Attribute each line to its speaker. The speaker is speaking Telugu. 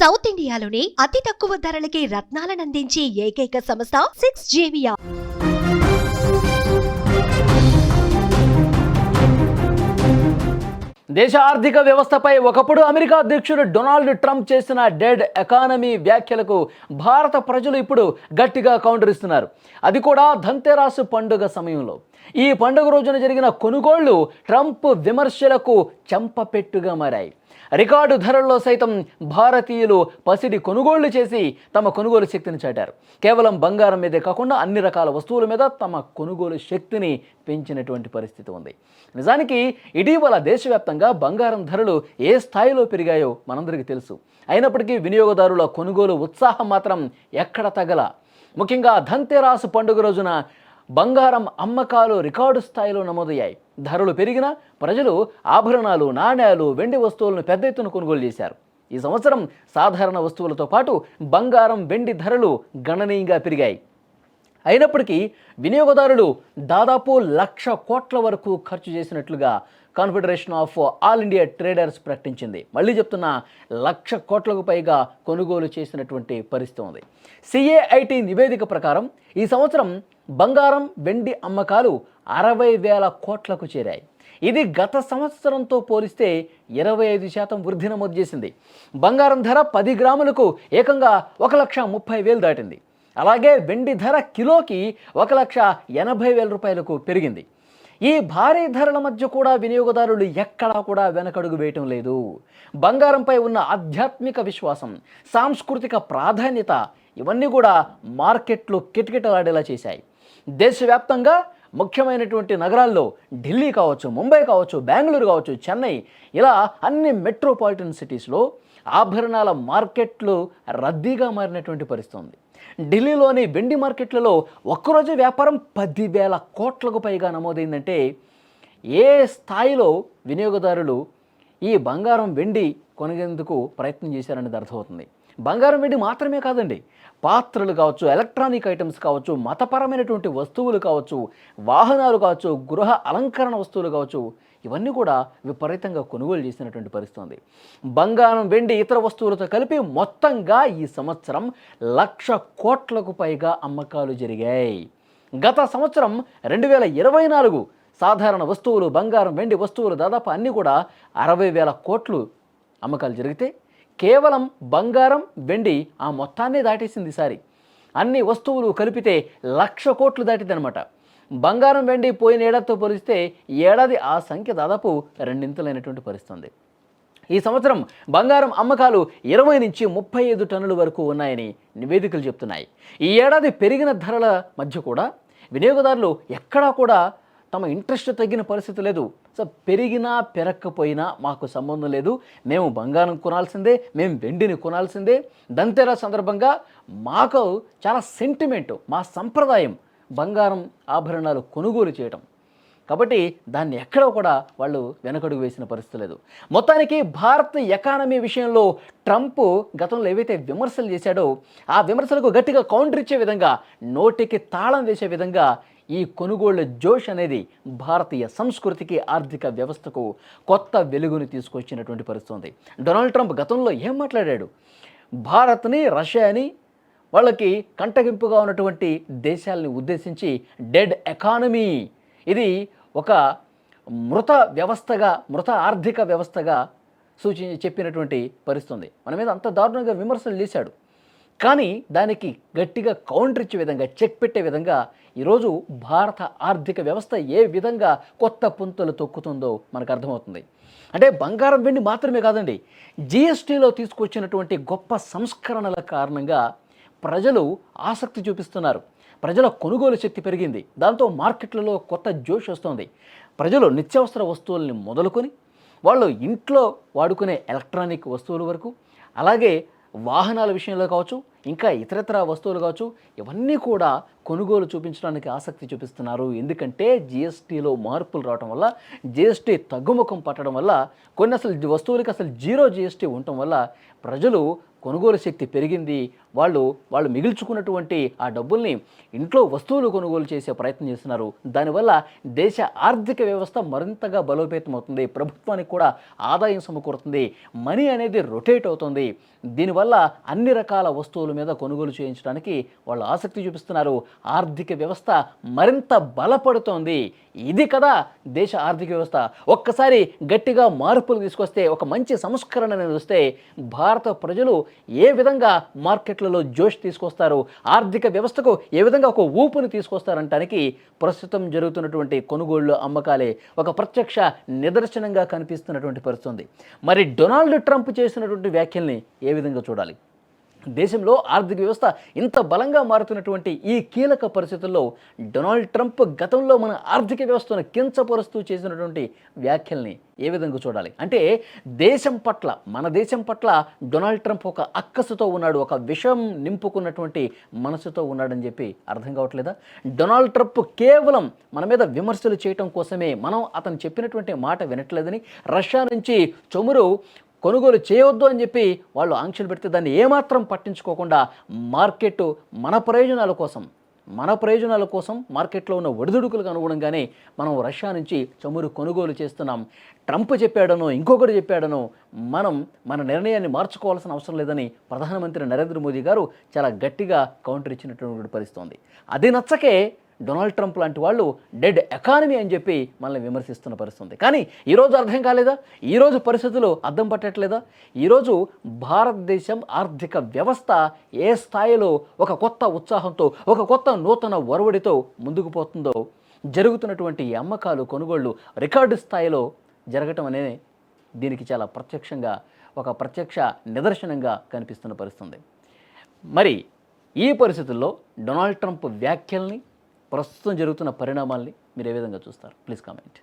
Speaker 1: సౌత్ ఇండియాలోనే అతి తక్కువ ధరలకి రత్నాలనందించే ఏకైక సంస్థ 6JVR.
Speaker 2: దేశ ఆర్థిక వ్యవస్థపై ఒకప్పుడు అమెరికా అధ్యక్షుడు డొనాల్డ్ ట్రంప్ చేసిన డెడ్ ఎకానమీ వ్యాఖ్యలకు భారత ప్రజలు ఇప్పుడు గట్టిగా కౌంటర్ ఇస్తున్నారు. అది కూడా ధన్తెరాసు పండుగ సమయంలో. ఈ పండుగ రోజున జరిగిన కొనుగోళ్లు ట్రంప్ విమర్శలకు చెంపపెట్టుగా మారాయి. రికార్డు ధరల్లో సైతం భారతీయులు పసిడి కొనుగోళ్లు చేసి తమ కొనుగోలు శక్తిని చాటారు. కేవలం బంగారం మీదే కాకుండా అన్ని రకాల వస్తువుల మీద తమ కొనుగోలు శక్తిని పెంచినటువంటి పరిస్థితి ఉంది. నిజానికి ఇటీవల దేశవ్యాప్తంగా బంగారం ధరలు ఏ స్థాయిలో పెరిగాయో మనందరికీ తెలుసు. అయినప్పటికీ వినియోగదారుల కొనుగోలు ఉత్సాహం మాత్రం ఎక్కడ తగల. ముఖ్యంగా ధన్తెరాసు పండుగ రోజున బంగారం అమ్మకాలు రికార్డు స్థాయిలో నమోదయ్యాయి. ధరలు పెరిగినా ప్రజలు ఆభరణాలు, నాణ్యాలు, వెండి వస్తువులను పెద్ద ఎత్తున కొనుగోలు చేశారు. ఈ సంవత్సరం సాధారణ వస్తువులతో పాటు బంగారం, వెండి ధరలు గణనీయంగా పెరిగాయి. అయినప్పటికీ వినియోగదారులు దాదాపు 1,00,000 కోట్ల వరకు ఖర్చు చేసినట్లుగా confederation of all India traders ప్రకటించింది. మళ్ళీ చెప్తున్నా, 1,00,000 కోట్లకు పైగా కొనుగోలు చేసినటువంటి పరిస్థితి ఉంది. CAIT నివేదిక ప్రకారం ఈ సంవత్సరం బంగారం, వెండి అమ్మకాలు 60,000 కోట్లకు చేరాయి. ఇది గత సంవత్సరంతో పోలిస్తే 25% వృద్ధి నమోదు చేసింది. బంగారం ధర 10 గ్రాములకు ఏకంగా 1,30,000 దాటింది. అలాగే వెండి ధర కిలోకి 1,80,000 రూపాయలకు పెరిగింది. ఈ భారీ ధరల మధ్య కూడా వినియోగదారులు ఎక్కడా కూడా వెనకడుగు వేయటం లేదు. బంగారంపై ఉన్న ఆధ్యాత్మిక విశ్వాసం, సాంస్కృతిక ప్రాధాన్యత ఇవన్నీ కూడా మార్కెట్లు కిటకిటలాడేలా చేశాయి. దేశవ్యాప్తంగా ముఖ్యమైనటువంటి నగరాల్లో ఢిల్లీ కావచ్చు, ముంబై కావచ్చు, బెంగళూరు కావచ్చు, చెన్నై, ఇలా అన్ని మెట్రోపాలిటన్ సిటీస్లో ఆభరణాల మార్కెట్లు రద్దీగా మారినటువంటి పరిస్థితి ఉంది. ఢిల్లీలోని వెండి మార్కెట్లలో ఒక్కరోజు వ్యాపారం 10,000 కోట్లకు పైగా నమోదైందంటే ఏ స్థాయిలో వినియోగదారులు ఈ బంగారం, వెండి కొనేందుకు ప్రయత్నం చేశారనేది అర్థమవుతుంది. బంగారం, వెండి మాత్రమే కాదండి, పాత్రలు కావచ్చు, ఎలక్ట్రానిక్ ఐటమ్స్ కావచ్చు, మతపరమైనటువంటి వస్తువులు కావచ్చు, వాహనాలు కావచ్చు, గృహ అలంకరణ వస్తువులు కావచ్చు, ఇవన్నీ కూడా విపరీతంగా కొనుగోలు చేసినటువంటి పరిస్థితి ఉంది. బంగారం, వెండి, ఇతర వస్తువులతో కలిపి మొత్తంగా ఈ సంవత్సరం 1,00,000 కోట్లకు పైగా అమ్మకాలు జరిగాయి. గత సంవత్సరం 2024 సాధారణ వస్తువులు, బంగారం, వెండి వస్తువులు దాదాపు అన్నీ కూడా 60,000 కోట్లు అమ్మకాలు జరిగితే కేవలం బంగారం, వెండి ఆ మొత్తాన్ని దాటేసింది ఈసారి. అన్ని వస్తువులు కలిపితే 1,00,000 కోట్లు దాటిందనమాట. బంగారం, వెండి పోయిన ఏడాదితో పోలిస్తే ఈ ఏడాది ఆ సంఖ్య దాదాపు రెండింతలైనటువంటి పరిస్థితి. ఈ సంవత్సరం బంగారం అమ్మకాలు 20 నుంచి 35 టన్నుల వరకు ఉన్నాయని నివేదికలు చెప్తున్నాయి. ఈ ఏడాది పెరిగిన ధరల మధ్య కూడా వినియోగదారులు ఎక్కడా కూడా తమ ఇంట్రెస్ట్ తగ్గిన పరిస్థితి లేదు. సో పెరిగినా పెరగకపోయినా మాకు సంబంధం లేదు, మేము బంగారం కొనాల్సిందే, మేము వెండిని కొనాల్సిందే. ధన్తెరస్ సందర్భంగా మాకు చాలా సెంటిమెంటు, మా సంప్రదాయం బంగారం ఆభరణాలు కొనుగోలు చేయటం. కాబట్టి దాన్ని ఎక్కడ కూడా వాళ్ళు వెనకడుగు వేసిన పరిస్థితి లేదు. మొత్తానికి భారత్ ఎకానమీ విషయంలో ట్రంప్ గతంలో ఏవైతే విమర్శలు చేశాడో ఆ విమర్శలకు గట్టిగా కౌంటర్ ఇచ్చే విధంగా, నోటికి తాళం వేసే విధంగా ఈ కొనుగోళ్ల జోష్ అనేది భారతీయ సంస్కృతికి, ఆర్థిక వ్యవస్థకు కొత్త వెలుగుని తీసుకొచ్చినటువంటి పరిస్థితి ఉంది. డొనాల్డ్ ట్రంప్ గతంలో ఏం మాట్లాడాడు? భారత్ని, రష్యాని, వాళ్ళకి కంటగింపుగా ఉన్నటువంటి దేశాలని ఉద్దేశించి డెడ్ ఎకానమీ, ఇది ఒక మృత వ్యవస్థగా, మృత ఆర్థిక వ్యవస్థగా చెప్పినటువంటి పరిస్థితి ఉంది. మన మీద అంత దారుణంగా విమర్శలు చేశాడు. కానీ దానికి గట్టిగా కౌంటర్ ఇచ్చే విధంగా, చెక్ పెట్టే విధంగా ఈరోజు భారత ఆర్థిక వ్యవస్థ ఏ విధంగా కొత్త పుంతలు తొక్కుతుందో మనకు అర్థమవుతుంది. అంటే బంగారం, వెండి మాత్రమే కాదండి, GSTలో తీసుకొచ్చినటువంటి గొప్ప సంస్కరణల కారణంగా ప్రజలు ఆసక్తి చూపిస్తున్నారు. ప్రజల కొనుగోలు శక్తి పెరిగింది. దాంతో మార్కెట్లలో కొత్త జోష్ వస్తుంది. ప్రజలు నిత్యావసర వస్తువుల్ని మొదలుకొని వాళ్ళు ఇంట్లో వాడుకునే ఎలక్ట్రానిక్ వస్తువుల వరకు, అలాగే వాహనాల విషయంలో కావచ్చు, ఇంకా ఇతరత్ర వస్తువులు కావచ్చు, ఇవన్నీ కూడా కొనుగోలు చూపించడానికి ఆసక్తి చూపిస్తున్నారు. ఎందుకంటే జిఎస్టీలో మార్పులు రావడం వల్ల, జిఎస్టీ తగ్గుముఖం పట్టడం వల్ల, కొన్ని అసలు వస్తువులకి అసలు జీరో జిఎస్టీ ఉండటం వల్ల ప్రజలు కొనుగోలు శక్తి పెరిగింది. వాళ్ళు మిగిల్చుకున్నటువంటి ఆ డబ్బుల్ని ఇంట్లో వస్తువులు కొనుగోలు చేసే ప్రయత్నం చేస్తున్నారు. దానివల్ల దేశ ఆర్థిక వ్యవస్థ మరింతగా బలోపేతం అవుతుంది. ప్రభుత్వానికి కూడా ఆదాయం సమకూరుతుంది. మనీ అనేది రొటేట్ అవుతుంది. దీనివల్ల అన్ని రకాల వస్తువుల మీద కొనుగోలు చేయించడానికి వాళ్ళు ఆసక్తి చూపిస్తున్నారు. ఆర్థిక వ్యవస్థ మరింత బలపడుతోంది. ఇది కదా దేశ ఆర్థిక వ్యవస్థ. ఒక్కసారి గట్టిగా మార్పులు తీసుకొస్తే, ఒక మంచి సంస్కరణ అనేది వస్తే భారత ప్రజలు ఏ విధంగా మార్కెట్లలో జోష్ తీసుకొస్తారు, ఆర్థిక వ్యవస్థకు ఏ విధంగా ఒక ఊపుని తీసుకొస్తారంటానికి ప్రస్తుతం జరుగుతున్నటువంటి కొనుగోళ్లు, అమ్మకాలే ఒక ప్రత్యక్ష నిదర్శనంగా కనిపిస్తున్నటువంటి పరిస్థితి. మరి డొనాల్డ్ ట్రంప్ చేసినటువంటి వ్యాఖ్యల్ని ఏ విధంగా చూడాలి? దేశంలో ఆర్థిక వ్యవస్థ ఇంత బలంగా మారుతున్నటువంటి ఈ కీలక పరిస్థితుల్లో డొనాల్డ్ ట్రంప్ గతంలో మన ఆర్థిక వ్యవస్థను కించపరుస్తూ చేసినటువంటి వ్యాఖ్యల్ని ఏ విధంగా చూడాలి? అంటే మన దేశం పట్ల డొనాల్డ్ ట్రంప్ ఒక అక్కసుతో ఉన్నాడు, ఒక విషం నింపుకున్నటువంటి మనసుతో ఉన్నాడని చెప్పి అర్థం కావట్లేదా? డొనాల్డ్ ట్రంప్ కేవలం మన మీద విమర్శలు చేయటం కోసమే, మనం అతను చెప్పినటువంటి మాట వినట్లేదని, రష్యా నుంచి చమురు కొనుగోలు చేయవద్దు అని చెప్పి వాళ్ళు ఆంక్షలు పెడితే దాన్ని ఏమాత్రం పట్టించుకోకుండా మన ప్రయోజనాల కోసం మార్కెట్లో ఉన్న ఒడిదుడుకులకు అనుగుణంగానే మనం రష్యా నుంచి చమురు కొనుగోలు చేస్తున్నాం. ట్రంప్ చెప్పాడనో ఇంకొకటి చెప్పాడనో మన నిర్ణయాన్ని మార్చుకోవాల్సిన అవసరం లేదని ప్రధానమంత్రి నరేంద్ర మోదీ గారు చాలా గట్టిగా కౌంటర్ ఇచ్చినటువంటి పరిస్థితుంది. అది నచ్చకే డొనాల్డ్ ట్రంప్ లాంటి వాళ్ళు డెడ్ ఎకానమీ అని చెప్పి మనల్ని విమర్శిస్తున్న పరిస్థితుంది. కానీ ఈరోజు అర్థం కాలేదా? ఈరోజు పరిస్థితులు అర్థం పట్టట్లేదా? ఈరోజు భారతదేశం ఆర్థిక వ్యవస్థ ఏ స్థాయిలో ఒక కొత్త ఉత్సాహంతో, ఒక కొత్త నూతన ఒరవడితో ముందుకు పోతుందో, జరుగుతున్నటువంటి అమ్మకాలు, కొనుగోళ్లు రికార్డు స్థాయిలో జరగటం అనేది దీనికి చాలా ప్రత్యక్ష నిదర్శనంగా కనిపిస్తున్న పరిస్థితుంది. మరి ఈ పరిస్థితుల్లో డొనాల్డ్ ట్రంప్ వ్యాఖ్యల్ని, ప్రస్తుతం జరుగుతున్న పరిణామాల్ని మీరు ఏ విధంగా చూస్తారు? Please comment.